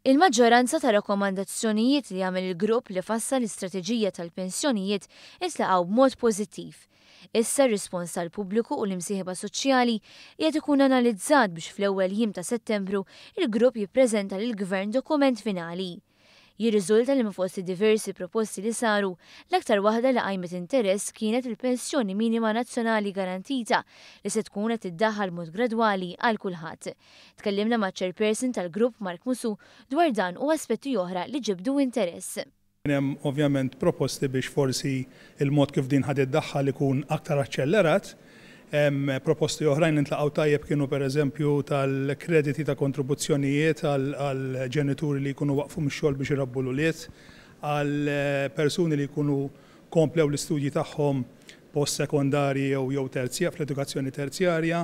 Il-maġġoranza ta' rakkomandazzjonijiet li għamel il-grupp li fassal l-istrateġija tal-pensjonijiet intlaqgħu b'mod pożittiv. Issa r-rispons tal-pubbliku u l-imsieħba soċjali qiegħed ikun analizzat biex fl-ewwel jiem ta' Settembru il-grupp jippreżenta lill-Gvern dokument finali. Jirriżulta li fost diversi proposti li saru, l-aktar waħda li qajmet interess kienet il-pensjoni minima nazzjonali garantita li se tkun qed tiddaħħal mod gradwali għal kulħadd. Tkellimna ma' chairperson tal-grupp Mark Musu dwar dan u aspetti oħra li ġibdu interess. Hemm ovvjament proposti biex forsi il-mod kif din ħad iddaħħal ikun aktar aċċellerat. Proposti oħrajn intlaqgħu tajjeb kienu pereżempju tal-krediti ta' kontribuzzjonijiet għal ġenituri li jkunu waqfu mix-xogħol biex irabbu l-uliet, għal persuni li jkunu komplew l-istudji tagħhom post-sekondarji jew terzja fl-edukazzjoni terzjarja.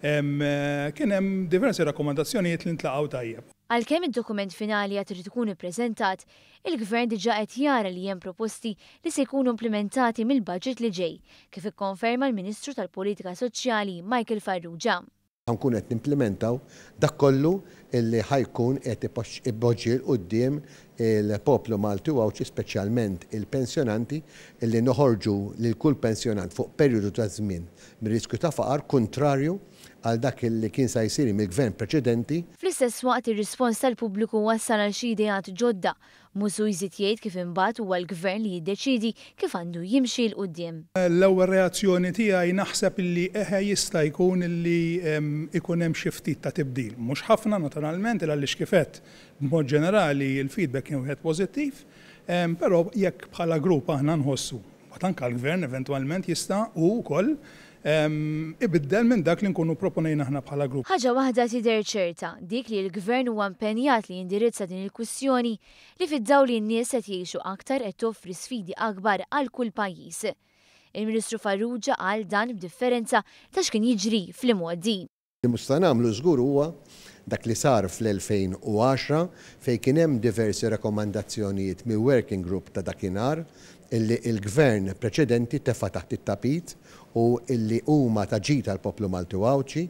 Kien hemm diversi rakkomandazzjonijiet li ntlaqgħu tajjeb. Għalkemm id-dokument finali għad irid ikun ippreżentat, il-Gvern diġà qed jara li hemm proposti li se jkunu implementati mill-budget li ġej, kif ikkonferma l-Ministru tal-Politika Soċjali Michael Farrugia. Nkun qed nimplementaw dak kollu illi ħajkun qed ipoġġi l quddiem il-poplu Malti u speċjalment il-pensjonanti illi noħorġu lil kull pensjonant fuq perjodu ta' żmien mir-riskju ta' faqar kontrarju għal dak li kien sa jsir mill-gvern preċedenti. Fl-istess waqt ir-rispons tal-pubbliku wassal għal xi ideat ġodda, Musu jżid jgħid kif imbagħad huwa l-gvern li jiddeċiedi kif għandu jimxi l quddiem. L-ewwel reazzjoni tiegħi naħseb illi jista' jkun illi ikun hemm xi ftit ta' tibdil. Mhux ħafna naturalment għaliex kif qed b'mod ġenerali l-feedback kien wieħed pożittiv, però jekk bħala grupp aħna nħossu anke l-gvern eventwalment jista' u wkoll ibiddel minn dak li nkunu proponejna aħna bħala grupp. Ħaġa waħda tidher ċerta, dik li l-Gvern huwa impenjat li jindirizza din il-kwistjoni li fid-dawl li n-nies qed jgħixu aktar qed toffri sfidi akbar għal kull pajjiż. Il-Ministru Farrugia qal dan b'differenza ta' x'kien jiġri fl-imgħoddi. Li musta nagħmlu żgur huwa dak li sar fl-2010 fejn kien hemm diversi rakkomandazzjonijiet mill-working group ta' dakinhar illi il-gvern preċedenti tefa' taħt it-tapit u illi huma ta' ġid tal-poplu Malti u Għawċi.